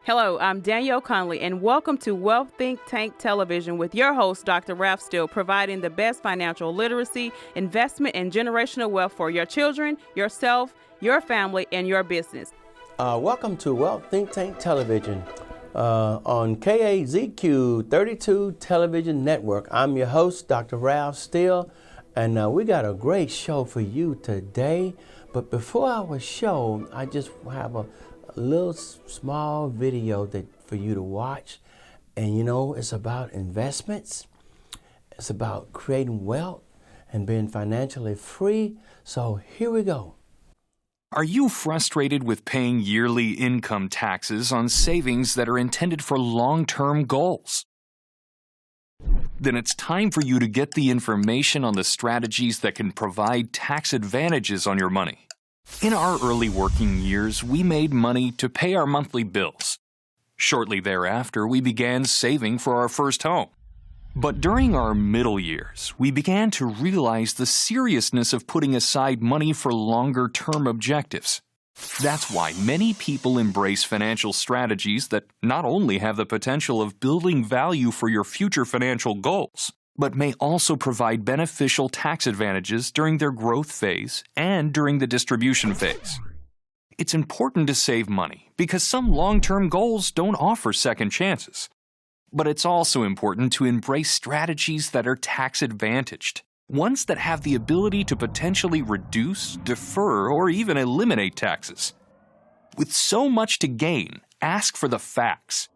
Hello, I'm Danielle Conley, and welcome to Wealth Think Tank Television with your host, Dr. Ralph Steele, providing the best financial literacy, investment, and generational wealth for your children, yourself, your family, and your business. Welcome to Wealth Think Tank Television on KAZQ 32 Television Network. I'm your host, Dr. Ralph Steele, and we got a great show for you today. But before our show, I just have a little small video for you to watch. And you know, it's about investments. It's about creating wealth and being financially free. So here we go. Are you frustrated with paying yearly income taxes on savings that are intended for long-term goals? Then it's time for you to get the information on the strategies that can provide tax advantages on your money. In our early working years, we made money to pay our monthly bills. Shortly thereafter, we began saving for our first home. But during our middle years, we began to realize the seriousness of putting aside money for longer-term objectives. That's why many people embrace financial strategies that not only have the potential of building value for your future financial goals, but may also provide beneficial tax advantages during their growth phase and during the distribution phase. It's important to save money because some long-term goals don't offer second chances. But it's also important to embrace strategies that are tax-advantaged, ones that have the ability to potentially reduce, defer, or even eliminate taxes. With so much to gain, ask for the facts.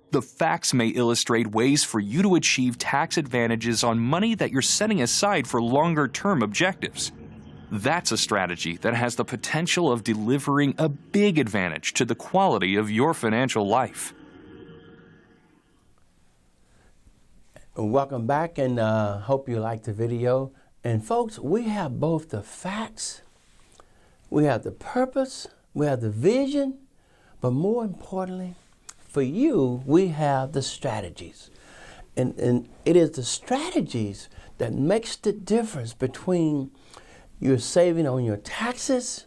The facts may illustrate ways for you to achieve tax advantages on money that you're setting aside for longer-term objectives. That's a strategy that has the potential of delivering a big advantage to the quality of your financial life. Welcome back, and hope you liked the video. And folks, we have both the facts, we have the purpose, we have the vision, but more importantly, for you, we have the strategies. And it is the strategies that makes the difference between you're saving on your taxes,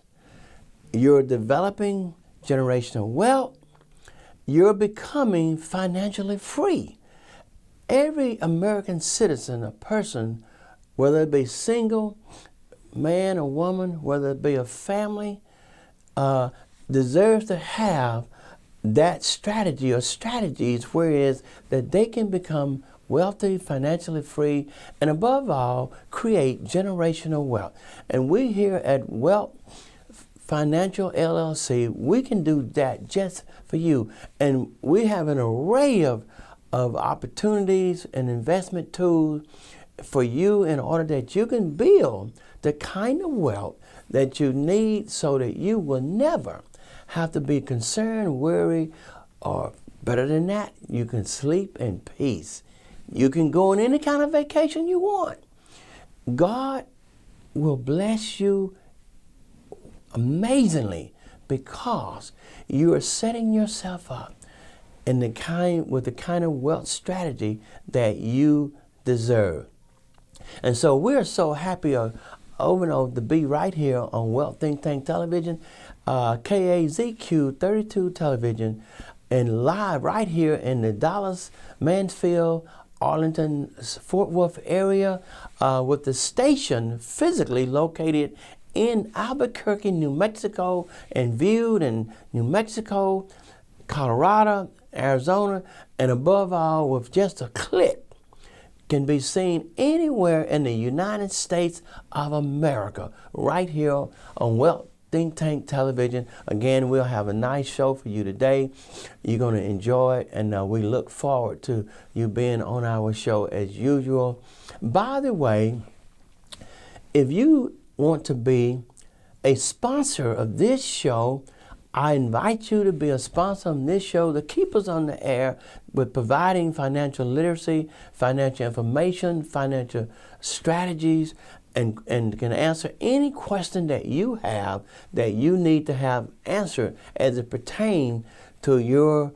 you're developing generational wealth, you're becoming financially free. Every American citizen, a person, whether it be single, man or woman, whether it be a family, deserves to have that strategy or strategies whereas that they can become wealthy, financially free, and above all, create generational wealth. And we here at Wealth Financial LLC, we can do that just for you. And we have an array of opportunities and investment tools for you in order that you can build the kind of wealth that you need so that you will never have to be concerned, worried, or better than that, you can sleep in peace. You can go on any kind of vacation you want. God will bless you amazingly because you are setting yourself up with the kind of wealth strategy that you deserve. And so we're so happy to be right here on Wealth Think Tank Television, KAZQ 32 Television, and live right here in the Dallas, Mansfield, Arlington, Fort Worth area, with the station physically located in Albuquerque, New Mexico, and viewed in New Mexico, Colorado, Arizona, and above all, with just a click, can be seen anywhere in the United States of America, right here on Wealth Think Tank Television. Again, we'll have a nice show for you today. You're going to enjoy it, and we look forward to you being on our show as usual. By the way, if you want to be a sponsor of this show, I invite you to be a sponsor on this show to keep us on the air with providing financial literacy, financial information, financial strategies, and can answer any question that you have that you need to have answered as it pertains to your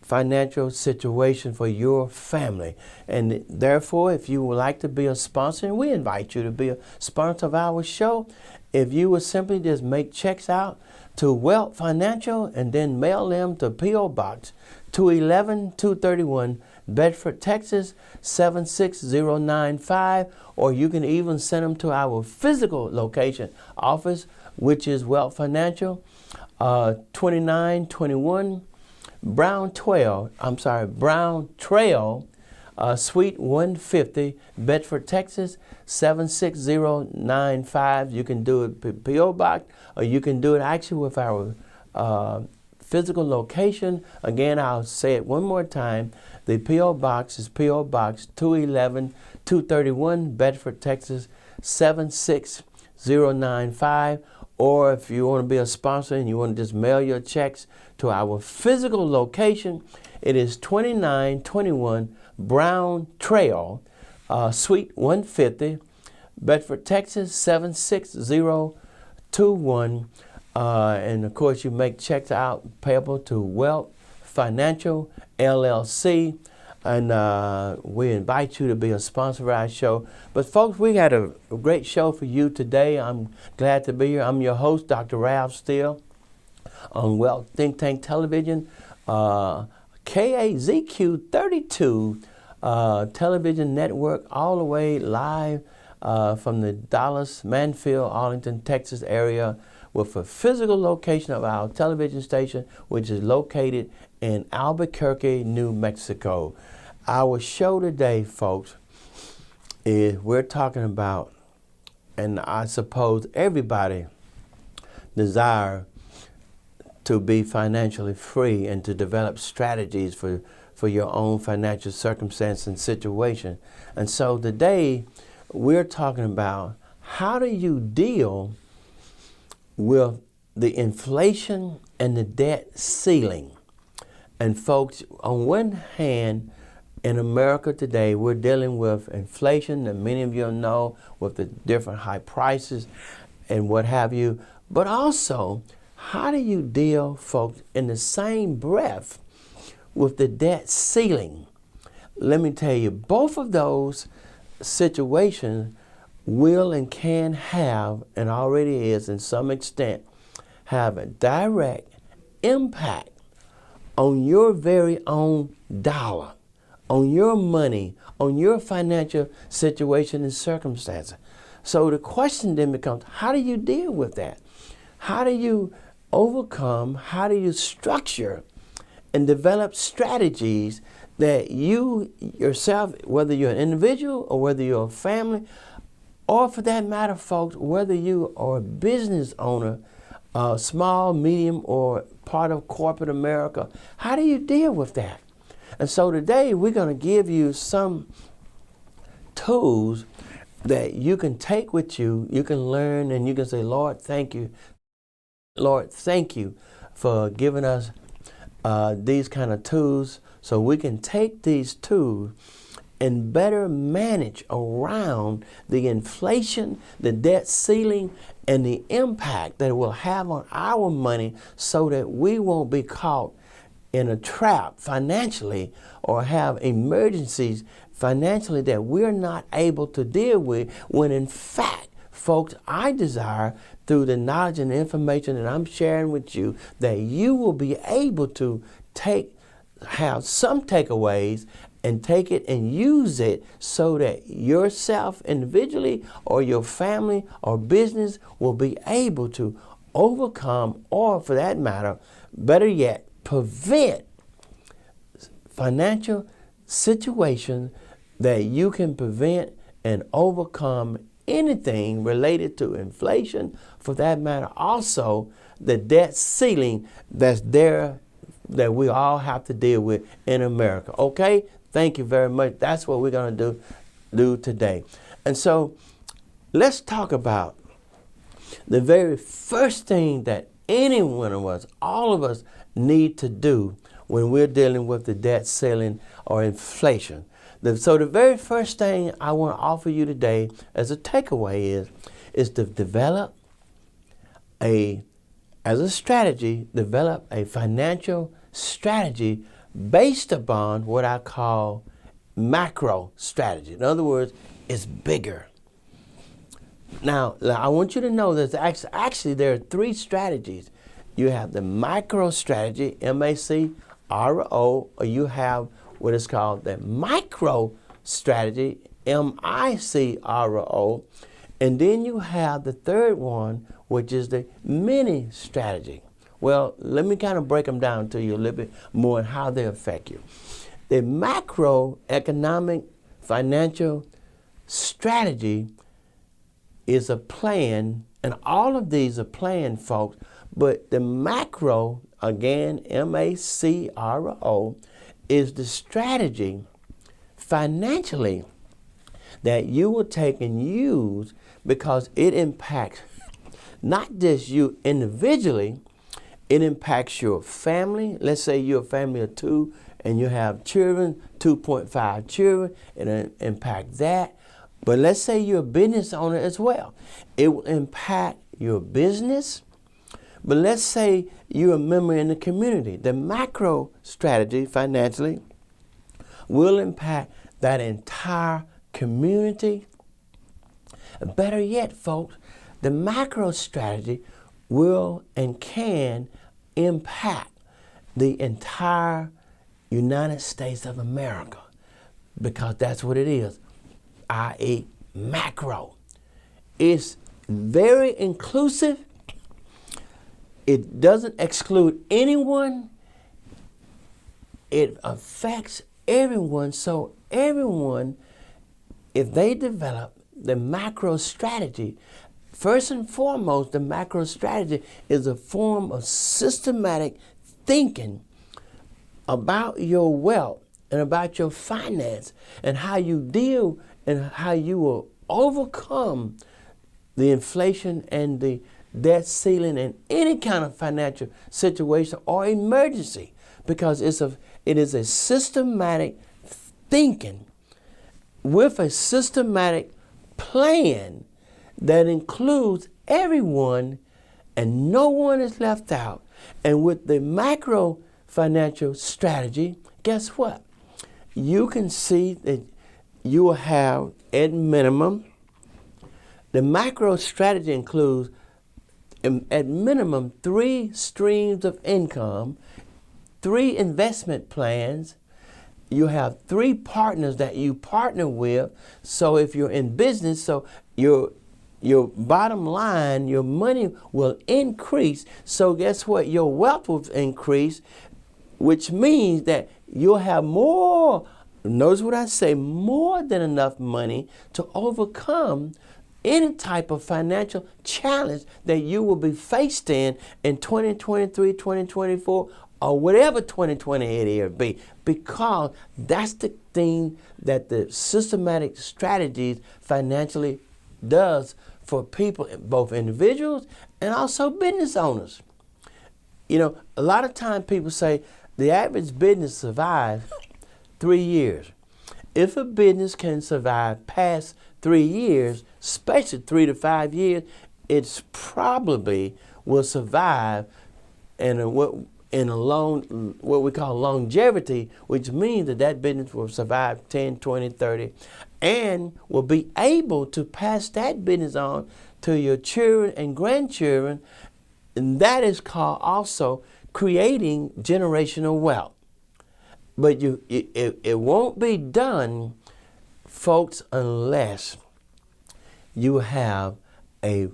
financial situation for your family. And therefore, if you would like to be a sponsor, and we invite you to be a sponsor of our show, if you would simply just make checks out to Wealth Financial and then mail them to P.O. Box 211-231, Bedford, Texas 76095, or you can even send them to our physical location office, which is Wealth Financial, 2921 Brown Trail, Suite 150, Bedford, Texas 76095. You can do it P.O. Box, or you can do it actually with our physical location. Again, I'll say it one more time. The P.O. Box is P.O. Box 211-231, Bedford, Texas 76095. Or if you want to be a sponsor and you want to just mail your checks to our physical location, it is 2921 Brown Trail, Suite 150, Bedford, Texas 76021. And of course, you make checks out payable to Wealth Financial LLC. And we invite you to be a sponsor of our show. But folks, we had a great show for you today. I'm glad to be here. I'm your host, Dr. Ralph Steele, on Wealth Think Tank Television, KAZQ 32 television network, all the way live from the Dallas, Manfield, Arlington, Texas area, with a physical location of our television station, which is located in Albuquerque, New Mexico. Our show today, folks, is we're talking about, and I suppose everybody desire to be financially free and to develop strategies for your own financial circumstance and situation. And so today we're talking about how do you deal with the inflation and the debt ceiling. And folks, on one hand, in America today, we're dealing with inflation, and many of you know, with the different high prices and what have you. But also, how do you deal, folks, in the same breath with the debt ceiling? Let me tell you, both of those situations will and can have, and already is in some extent, have a direct impact on your very own dollar, on your money, on your financial situation and circumstances. So the question then becomes, how do you deal with that? How do you overcome, how do you structure and develop strategies that you yourself, whether you're an individual or whether you're a family, or for that matter, folks, whether you are a business owner, small, medium, or part of corporate America, how do you deal with that? And so today we're going to give you some tools that you can take with you, you can learn, and you can say, Lord, thank you. Lord, thank you for giving us these kind of tools so we can take these tools and better manage around the inflation, the debt ceiling, and the impact that it will have on our money so that we won't be caught in a trap financially or have emergencies financially that we're not able to deal with, when in fact, folks, I desire through the knowledge and information that I'm sharing with you that you will be able to have some takeaways and take it and use it so that yourself individually or your family or business will be able to overcome, or for that matter, better yet, prevent financial situations that you can prevent and overcome anything related to inflation, for that matter, also the debt ceiling that's there that we all have to deal with in America. Okay? Thank you very much. That's what we're going to do today. And so let's talk about the very first thing that any one of us, all of us, need to do when we're dealing with the debt ceiling or inflation. So the very first thing I want to offer you today as a takeaway is to develop as a strategy, develop a financial strategy based upon what I call macro strategy. In other words, it's bigger. Now, I want you to know that actually there are three strategies You have the macro strategy, MACRO, or you have what is called the micro strategy, MICRO, and then you have the third one, which is the mini strategy. Well, let me kind of break them down to you a little bit more and how they affect you. The macroeconomic financial strategy is a plan, and all of these are planned, folks, but the macro, again, MACRO, is the strategy financially that you will take and use because it impacts not just you individually, it impacts your family. Let's say you're a family of 2 and you have children, 2.5 children, it'll impact that. But let's say you're a business owner as well. It will impact your business. But let's say you're a member in the community. The macro strategy financially will impact that entire community. Better yet, folks, the macro strategy will and can impact the entire United States of America, because that's what it is, i.e. macro. It's very inclusive. It doesn't exclude anyone. It affects everyone. So everyone, if they develop the macro strategy, first and foremost, the macro strategy is a form of systematic thinking about your wealth and about your finance and how you deal and how you will overcome the inflation and the debt ceiling and any kind of financial situation or emergency, because it is a systematic thinking with a systematic plan that includes everyone and no one is left out. And with the macro financial strategy, guess what? You can see that you will have, at minimum, the macro strategy includes, at minimum, 3 streams of income, 3 investment plans. You have 3 partners that you partner with. So if you're in business, so your bottom line, your money will increase. So guess what? Your wealth will increase, which means that you'll have more, notice what I say, more than enough money to overcome any type of financial challenge that you will be faced in 2023, 2024, or whatever 2028 year be, because that's the thing that the systematic strategies financially does for people, both individuals and also business owners. You know, a lot of times people say the average business survives 3 years. If a business can survive past 3 years, especially 3 to 5 years, it's probably will survive in what we call longevity, which means that business will survive 10, 20, 30, and will be able to pass that business on to your children and grandchildren, and that is called also creating generational wealth. But it won't be done, folks, unless you have a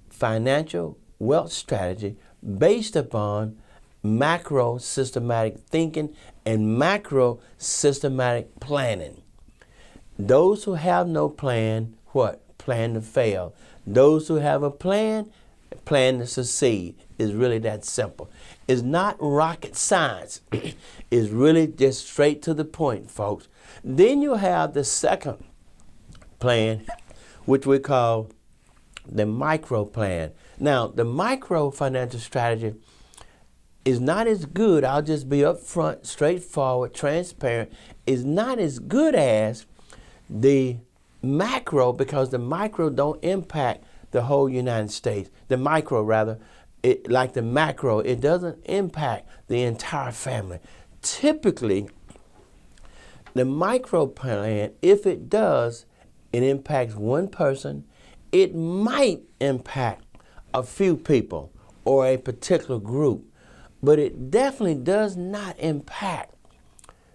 financial wealth strategy based upon macro systematic thinking and macro systematic planning. Those who have no plan, what? Plan to fail. Those who have a plan to succeed. Is really that simple. It's not rocket science. It's really just straight to the point, folks. Then you have the second plan, which we call the micro plan. Now, the micro financial strategy is not as good, I'll just be upfront, straightforward, transparent, is not as good as the macro, because the micro don't impact the whole United States. The micro, rather, like the macro, it doesn't impact the entire family. Typically, the micro plan, if it does, it impacts one person. It might impact a few people or a particular group, but it definitely does not impact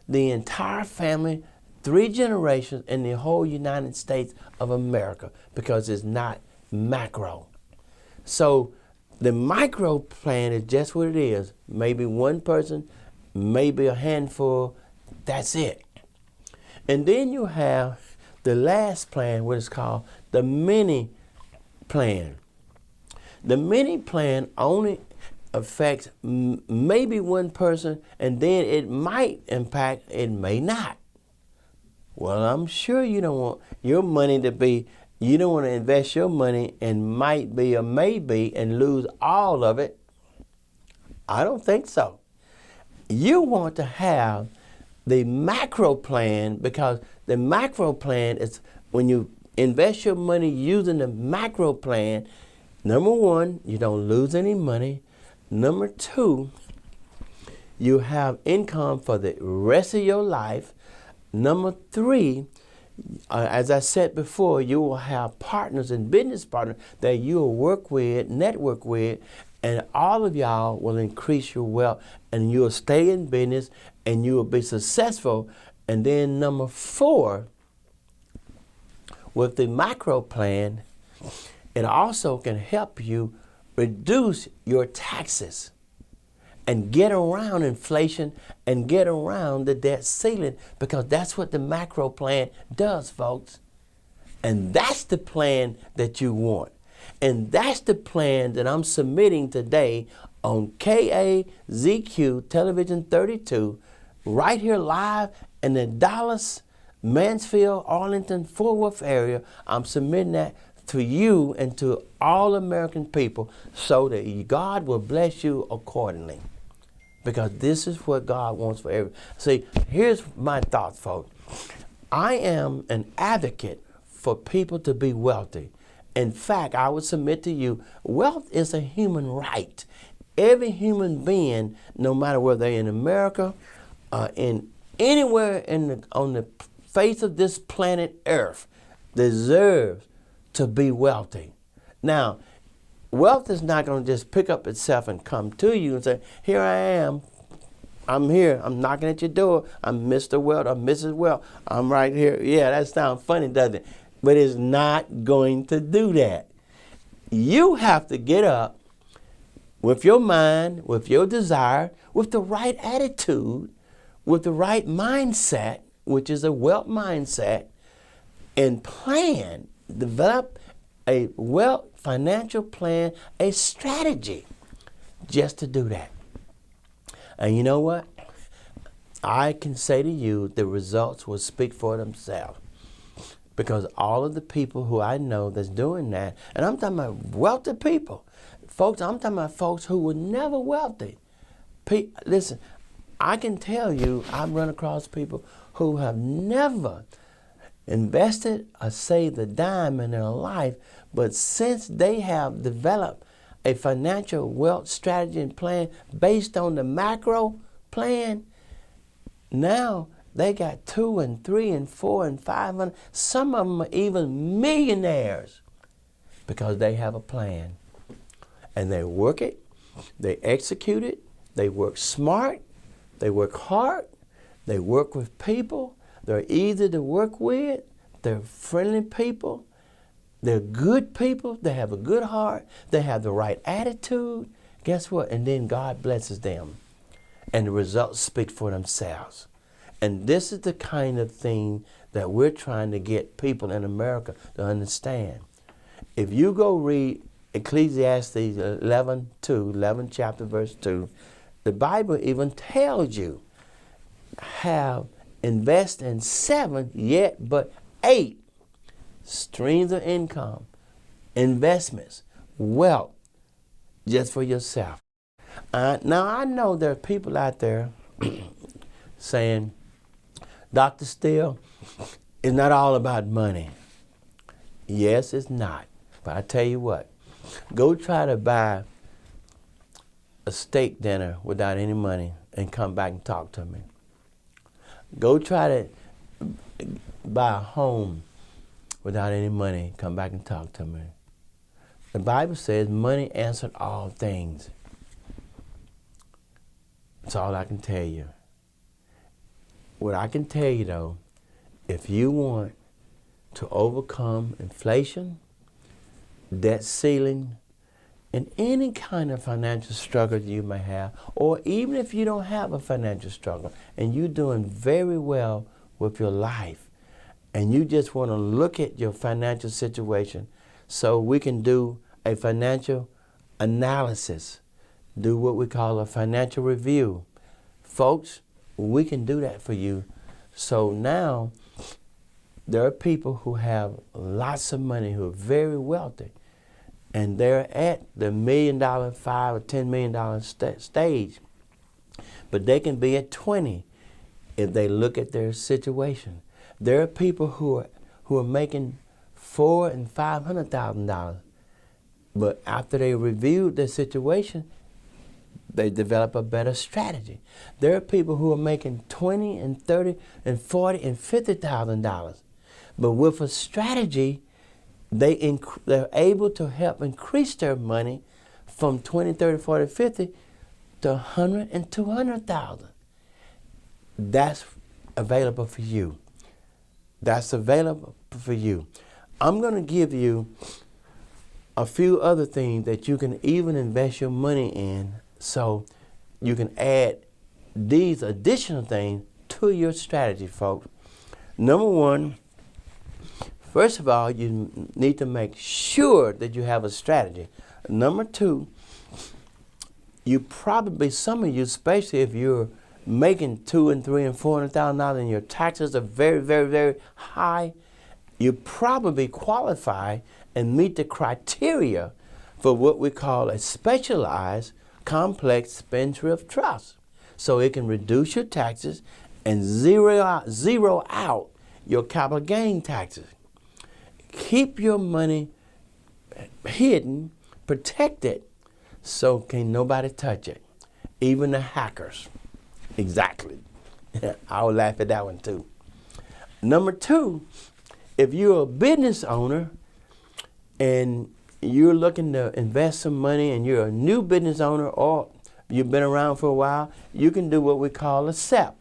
the entire family, 3 generations in the whole United States of America, because it's not macro. So the micro plan is just what it is. Maybe one person, maybe a handful, that's it. And then you have the last plan, what is called the mini plan. The mini plan only affects maybe one person, and then it might impact, it may not. Well, I'm sure you don't want your money to be, you don't want to invest your money in might be or maybe and lose all of it. I don't think so. You want to have the macro plan, because the macro plan is when you invest your money using the macro plan, number one, you don't lose any money. Number two, you have income for the rest of your life. Number three, as I said before, you will have partners and business partners that you will work with, network with, and all of y'all will increase your wealth, and you will stay in business and you will be successful. And then number four, with the macro plan, it also can help you reduce your taxes and get around inflation and get around the debt ceiling, because that's what the macro plan does, folks. And that's the plan that you want. And that's the plan that I'm submitting today on KAZQ Television 32, right here live in the Dallas, Mansfield, Arlington, Fort Worth area. I'm submitting that to you and to all American people so that God will bless you accordingly. Because this is what God wants for everyone. See, here's my thought, folks. I am an advocate for people to be wealthy. In fact, I would submit to you, wealth is a human right. Every human being, no matter whether they're in America, in anywhere on the face of this planet Earth, deserves to be wealthy. Now, wealth is not going to just pick up itself and come to you and say, here I am. I'm here. I'm knocking at your door. I'm Mr. Wealth. I'm Mrs. Wealth. I'm right here. Yeah, that sounds funny, doesn't it? But it's not going to do that. You have to get up with your mind, with your desire, with the right attitude, with the right mindset, which is a wealth mindset, and plan, develop a wealth financial plan, a strategy just to do that. And you know what? I can say to you the results will speak for themselves. Because all of the people who I know that's doing that, and I'm talking about wealthy people. Folks, I'm talking about folks who were never wealthy. Listen, I can tell you I've run across people who have never invested or saved a dime in their life, but since they have developed a financial wealth strategy and plan based on the macro plan, now they got 2 and 3 and 4 and 500. Some of them are even millionaires because they have a plan. And they work it, they execute it, they work smart, they work hard, they work with people, they're easy to work with, they're friendly people, they're good people, they have a good heart, they have the right attitude. Guess what? And then God blesses them. And the results speak for themselves. And this is the kind of thing that we're trying to get people in America to understand. If you go read Ecclesiastes 11 chapter verse 2, the Bible even tells you, invest in 7, yet but 8 streams of income, investments, wealth, just for yourself. Now, I know there are people out there saying, Dr. Steele, it's not all about money. Yes, it's not. But I tell you what, go try to buy a steak dinner without any money and come back and talk to me. Go try to buy a home without any money, come back and talk to me. The Bible says money answered all things. That's all I can tell you. What I can tell you though, if you want to overcome inflation, debt ceiling, and any kind of financial struggle you may have, or even if you don't have a financial struggle and you're doing very well with your life, and you just want to look at your financial situation so we can do a financial analysis, do what we call a financial review. Folks, we can do that for you. So now, there are people who have lots of money, who are very wealthy, and they're at the $1 million, $5 or $10 million stage. But they can be at 20 if they look at their situation. There are people who are making $400,000 and $500,000, but after they reviewed their situation, they develop a better strategy. There are people who are making $20,000 and $30,000 and $40,000 and $50,000, but with a strategy, they're able to help increase their money from 20, 30, 40, 50 to 100 and 200,000. That's available for you. That's available for you. I'm going to give you a few other things that you can even invest your money in, so you can add these additional things to your strategy, folks. Number one, first of all, you need to make sure that you have a strategy. Number two, you probably, some of you, especially if you're making $200,000 and $300,000 and $400,000 and your taxes are very, very, very high, you probably qualify and meet the criteria for what we call a specialized complex spendthrift trust. So it can reduce your taxes and zero out your capital gain taxes. Keep your money hidden, protected, so can nobody touch it, even the hackers. Exactly. I would laugh at that one too. Number two, if you're a business owner and you're looking to invest some money and you're a new business owner or you've been around for a while, you can do what we call a SEP.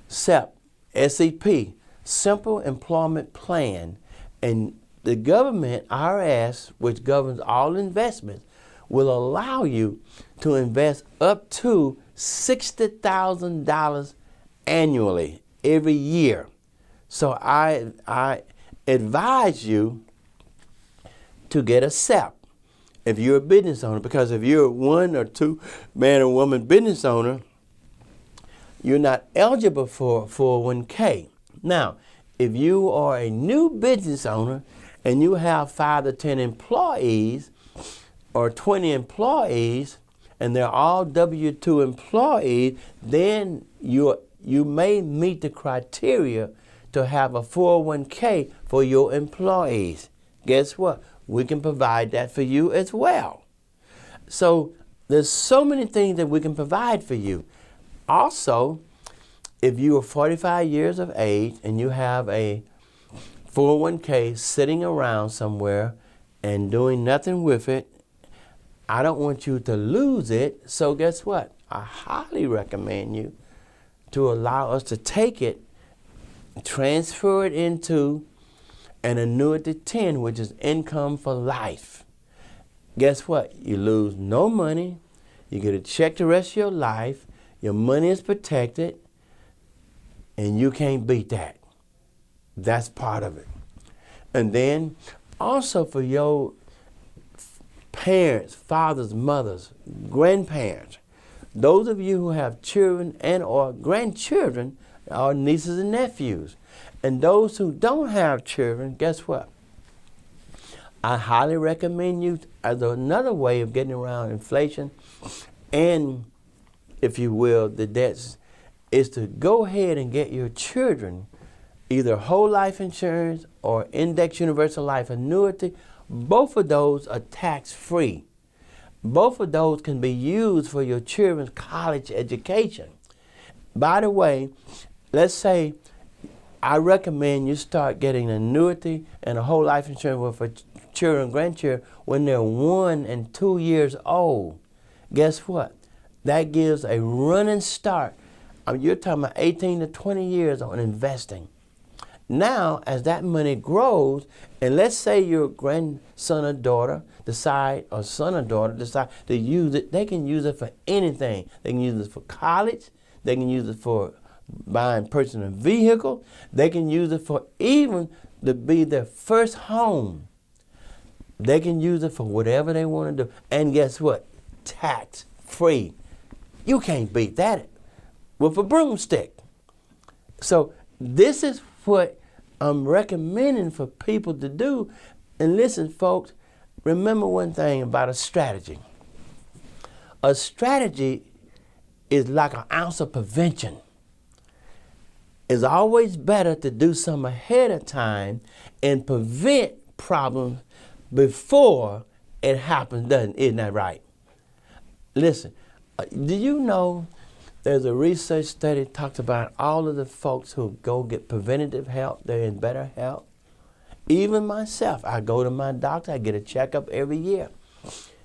SEP, S-E-P, Simple Employment Plan. And the government, IRS, which governs all investments, will allow you to invest up to $60,000 annually every year. So I advise you to get a SEP if you're a business owner, because if you're a one or two man or woman business owner, you're not eligible for 401k. Now, if you are a new business owner and you have 5 to 10 employees or 20 employees and they're all W-2 employees, then you may meet the criteria to have a 401k for your employees. Guess what? We can provide that for you as well. So there's so many things that we can provide for you. Also, if you are 45 years of age and you have a 401k sitting around somewhere and doing nothing with it, I don't want you to lose it. So guess what? I highly recommend you to allow us to take it, transfer it into an annuity 10, which is income for life. Guess what? You lose no money. You get a check the rest of your life. Your money is protected. And you can't beat that. That's part of it. And then also for your parents, fathers, mothers, grandparents, those of you who have children and or grandchildren, or nieces and nephews, and those who don't have children, guess what? I highly recommend you as another way of getting around inflation and, if you will, the debts, is to go ahead and get your children either whole life insurance or index universal life annuity. Both of those are tax-free. Both of those can be used for your children's college education. By the way, let's say I recommend you start getting an annuity and a whole life insurance for children, grandchildren, when they're 1 and 2 years old, guess what? That gives a running start. You're talking about 18 to 20 years on investing. Now, as that money grows, and let's say your grandson or daughter decide, or son or daughter decide to use it, they can use it for anything. They can use it for college. They can use it for buying personal vehicle. They can use it for even to be their first home. They can use it for whatever they want to do. And guess what? Tax free. You can't beat that with a broomstick. So this is what I'm recommending for people to do. And listen, folks, remember one thing about a strategy. A strategy is like an ounce of prevention. It's always better to do something ahead of time and prevent problems before it happens, isn't that right? Listen, do you know there's a research study that talks about all of the folks who go get preventative health, they're in better health. Even myself, I go to my doctor, I get a checkup every year.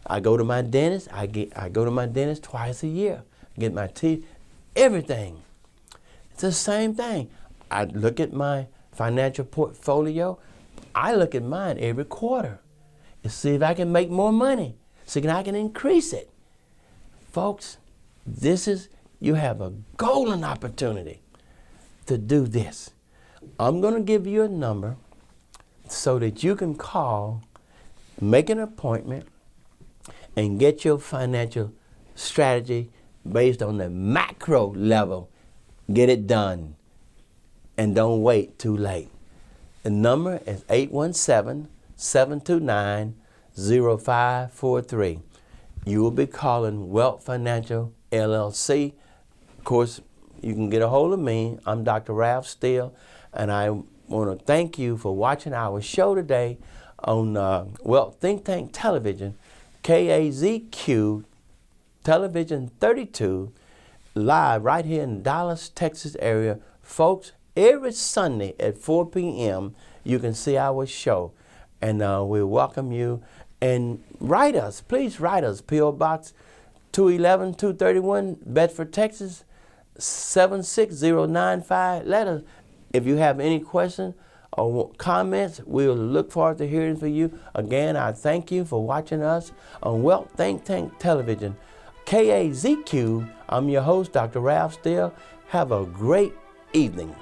I go to my dentist, I go to my dentist twice a year. I get my teeth, everything. It's the same thing. I look at my financial portfolio. I look at mine every quarter to see if I can make more money, so I can increase it. Folks, you have a golden opportunity to do this. I'm going to give you a number so that you can call, make an appointment, and get your financial strategy based on the macro level. Get it done. And don't wait too late. The number is 817-729-0543. You will be calling Wealth Financial LLC. Of course, you can get a hold of me. I'm Dr. Ralph Steele, and I want to thank you for watching our show today on Think Tank Television, KAZQ Television 32, live right here in Dallas, Texas area. Folks, every Sunday at 4 p.m. you can see our show, and we welcome you. And write us, please write us, P.O. Box 211-231, Bedford, Texas, 76095. Let us, if you have any questions or comments, we'll look forward to hearing from you. Again, I thank you for watching us on Wealth Think Tank Television, KAZQ. I'm your host, Dr. Ralph Steele. Have a great evening.